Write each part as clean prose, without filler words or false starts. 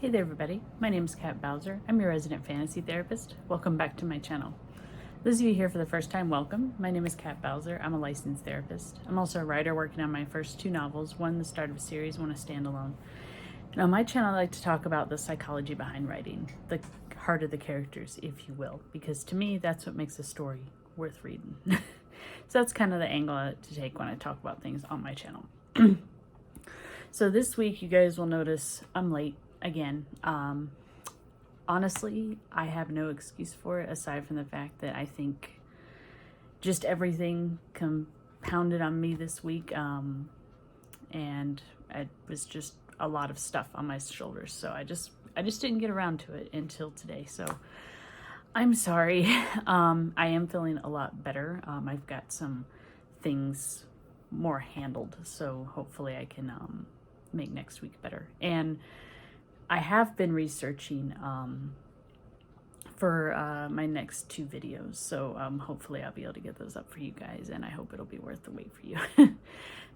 Hey there everybody, my name is Kat Bowser. I'm your resident fantasy therapist. Welcome back to my channel. Those of you here for the first time, welcome. My name is Kat Bowser. I'm a licensed therapist. I'm also a writer working on my first two novels, one the start of a series, one a standalone. And on my channel I like to talk about the psychology behind writing, the heart of the characters, if you will, because to me that's what makes a story worth reading. So that's kind of the angle to take when I talk about things on my channel. So this week you guys will notice I'm late again. Honestly, I have no excuse for it aside from the fact that I think just everything compounded on me this week, and it was just a lot of stuff on my shoulders, so I just didn't get around to it until today. So I'm sorry. I am feeling a lot better. I've got some things more handled, so hopefully I can make next week better. And I have been researching for my next two videos, so hopefully I'll be able to get those up for you guys, and I hope it'll be worth the wait for you.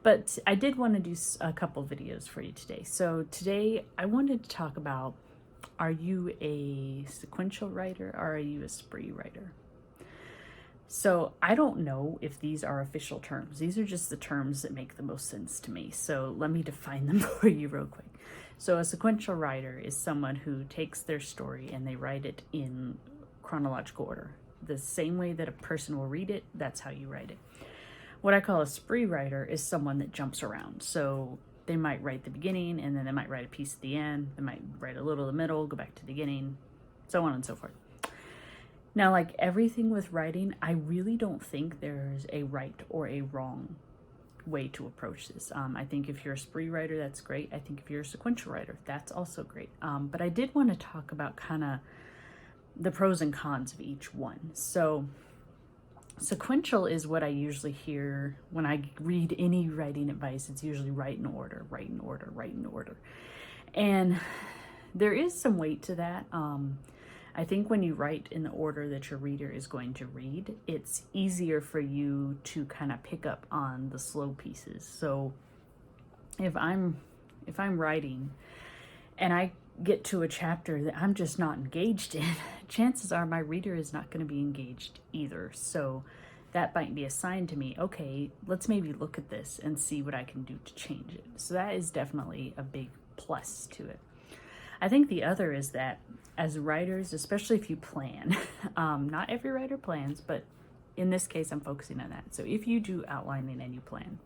But I did want to do a couple videos for you today. So today I wanted to talk about, are you a sequential writer or are you a spree writer? So I don't know if these are official terms. These are just the terms that make the most sense to me. So let me define them for you real quick. So a sequential writer is someone who takes their story and they write it in chronological order. The same way that a person will read it, that's how you write it. What I call a spree writer is someone that jumps around. So they might write the beginning and then they might write a piece at the end. They might write a little in the middle, go back to the beginning, so on and so forth. Now, like everything with writing, I really don't think there's a right or a wrong way to approach this. I think if you're a spree writer, that's great. I think if you're a sequential writer, that's also great. But I did want to talk about kind of the pros and cons of each one. So sequential is what I usually hear when I read any writing advice. It's usually write in order, write in order, write in order. And there is some weight to that. I think when you write in the order that your reader is going to read, it's easier for you to kind of pick up on the slow pieces. So if I'm writing and I get to a chapter that I'm just not engaged in, chances are my reader is not going to be engaged either. So that might be a sign to me, okay, let's maybe look at this and see what I can do to change it. So that is definitely a big plus to it. I think the other is that as writers, especially if you plan, not every writer plans, but in this case, I'm focusing on that. So if you do outlining and you plan,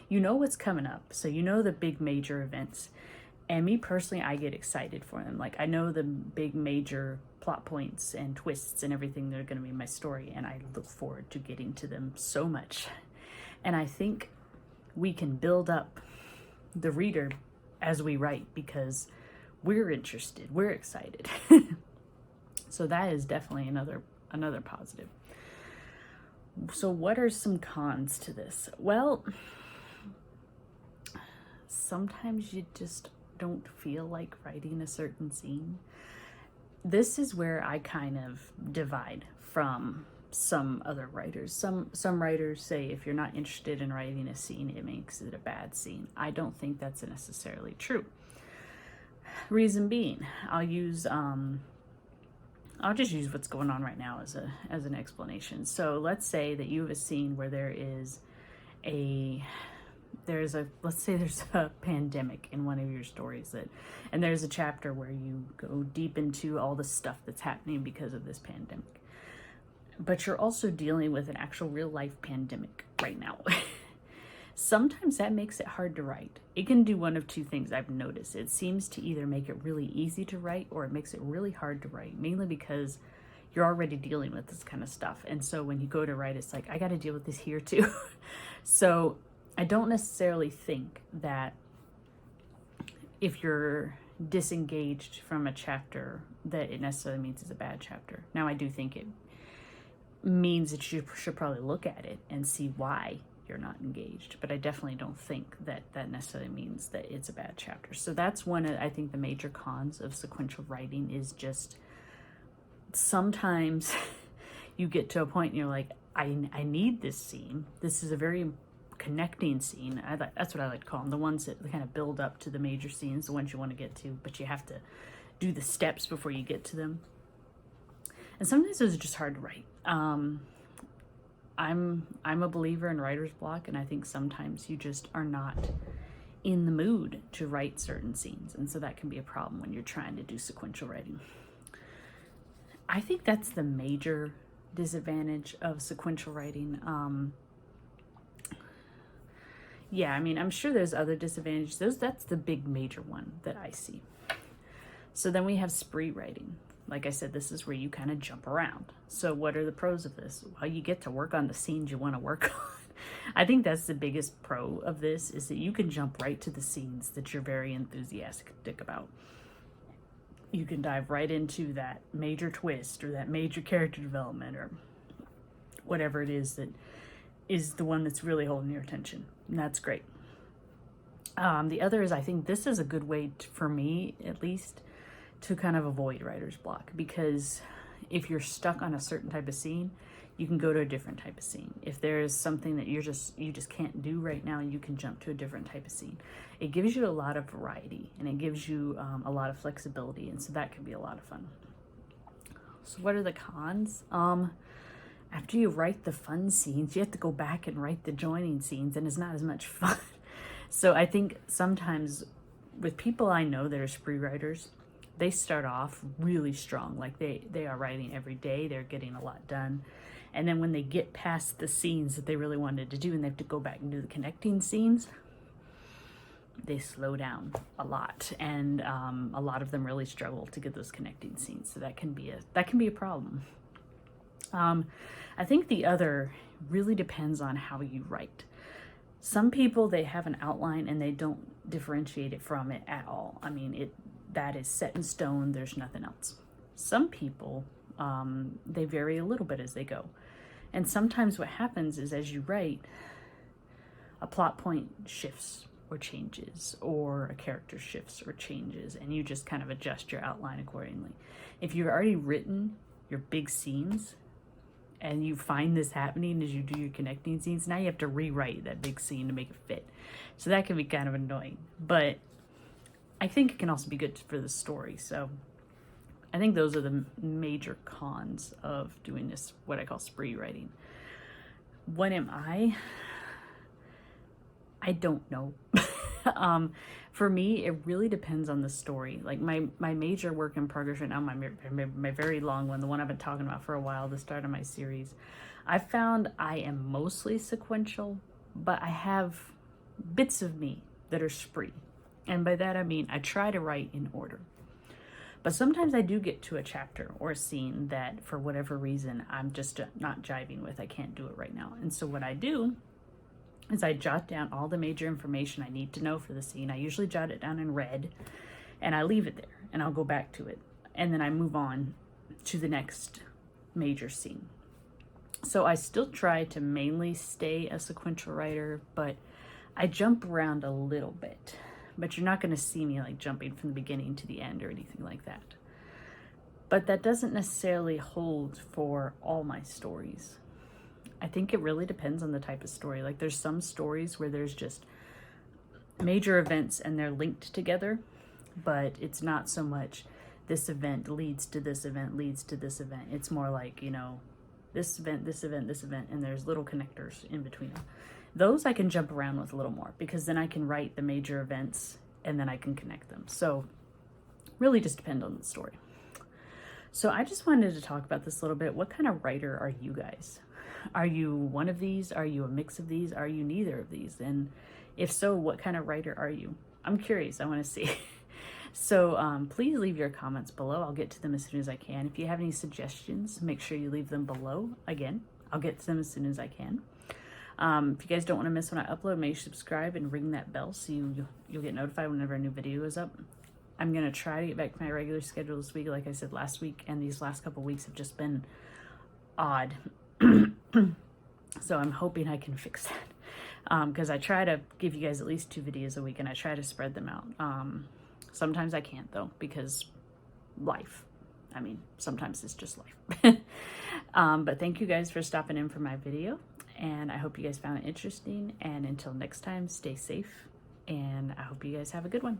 you know what's coming up. So you know the big major events. And me personally, I get excited for them. Like I know the big major plot points and twists and everything that are going to be in my story. And I look forward to getting to them so much. And I think we can build up the reader as we write because we're interested, we're excited. So that is definitely another positive. So what are some cons to this? Well, sometimes you just don't feel like writing a certain scene. This is where I kind of divide from some other writers. Some writers say if you're not interested in writing a scene, it makes it a bad scene. I don't think that's necessarily true. Reason being, I'll just use what's going on right now as an explanation. So let's say that you have a scene where let's say there's a pandemic in one of your stories, and there's a chapter where you go deep into all the stuff that's happening because of this pandemic. But you're also dealing with an actual real life pandemic right now. Sometimes that makes it hard to write. It can do one of two things I've noticed. It seems to either make it really easy to write or it makes it really hard to write, mainly because you're already dealing with this kind of stuff. And so when you go to write, it's like, I got to deal with this here too. So I don't necessarily think that if you're disengaged from a chapter that it necessarily means it's a bad chapter. Now I do think it means that you should probably look at it and see why you're not engaged, but I definitely don't think that necessarily means that it's a bad chapter. So that's one of, I think, the major cons of sequential writing is just sometimes you get to a point and you're like, I need this scene. This is a very connecting scene. That's what I like to call them, the ones that kind of build up to the major scenes, the ones you want to get to, but you have to do the steps before you get to them. And sometimes those are just hard to write. I'm a believer in writer's block, and I think sometimes you just are not in the mood to write certain scenes, and so that can be a problem when you're trying to do sequential writing. I think that's the major disadvantage of sequential writing. Yeah, I mean, I'm sure there's other disadvantages. That's the big major one that I see. So then we have spree writing. Like I said, this is where you kind of jump around. So what are the pros of this? Well, you get to work on the scenes you want to work on. I think that's the biggest pro of this, is that you can jump right to the scenes that you're very enthusiastic about. You can dive right into that major twist or that major character development or whatever it is that is the one that's really holding your attention. And that's great. The other is, I think this is a good way for me, at least, to kind of avoid writer's block, because if you're stuck on a certain type of scene, you can go to a different type of scene. If there's something that you just can't do right now, you can jump to a different type of scene. It gives you a lot of variety, and it gives you a lot of flexibility, and so that can be a lot of fun. So what are the cons? After you write the fun scenes, you have to go back and write the joining scenes, and it's not as much fun. So I think sometimes with people I know that are spree writers, they start off really strong. Like they are writing every day, they're getting a lot done. And then when they get past the scenes that they really wanted to do and they have to go back and do the connecting scenes, they slow down a lot. And a lot of them really struggle to get those connecting scenes. So that can be a problem. I think the other really depends on how you write. Some people, they have an outline and they don't differentiate it from it at all. I mean, that is set in stone, there's nothing else. Some people, they vary a little bit as they go. And sometimes what happens is, as you write, a plot point shifts or changes, or a character shifts or changes, and you just kind of adjust your outline accordingly. If you've already written your big scenes, and you find this happening as you do your connecting scenes, now you have to rewrite that big scene to make it fit. So that can be kind of annoying, but I think it can also be good for the story. So I think those are the major cons of doing this, what I call spree writing. What am I? I don't know. For me, it really depends on the story. Like my major work in progress right now, my very long one, the one I've been talking about for a while, the start of my series, I found I am mostly sequential, but I have bits of me that are spree. And by that I mean I try to write in order. But sometimes I do get to a chapter or a scene that for whatever reason I'm just not jiving with. I can't do it right now. And so what I do is I jot down all the major information I need to know for the scene. I usually jot it down in red and I leave it there and I'll go back to it. And then I move on to the next major scene. So I still try to mainly stay a sequential writer, but I jump around a little bit. But you're not going to see me like jumping from the beginning to the end or anything like that. But that doesn't necessarily hold for all my stories. I think it really depends on the type of story. Like there's some stories where there's just major events and they're linked together, but it's not so much this event leads to this event leads to this event. It's more like, you know, this event, this event, this event, and there's little connectors in between them. Those I can jump around with a little more because then I can write the major events and then I can connect them. So really just depend on the story. So I just wanted to talk about this a little bit. What kind of writer are you guys? Are you one of these? Are you a mix of these? Are you neither of these? And if so, what kind of writer are you? I'm curious. I want to see. So please leave your comments below. I'll get to them as soon as I can. If you have any suggestions, make sure you leave them below. Again, I'll get to them as soon as I can. If you guys don't want to miss when I upload, make sure you subscribe and ring that bell so you'll get notified whenever a new video is up. I'm going to try to get back to my regular schedule this week, like I said last week, and these last couple weeks have just been odd. So I'm hoping I can fix that, because I try to give you guys at least 2 videos a week, and I try to spread them out. Sometimes I can't, though, because life. I mean, sometimes it's just life. But thank you guys for stopping in for my video. And I hope you guys found it interesting. And until next time, stay safe. And I hope you guys have a good one.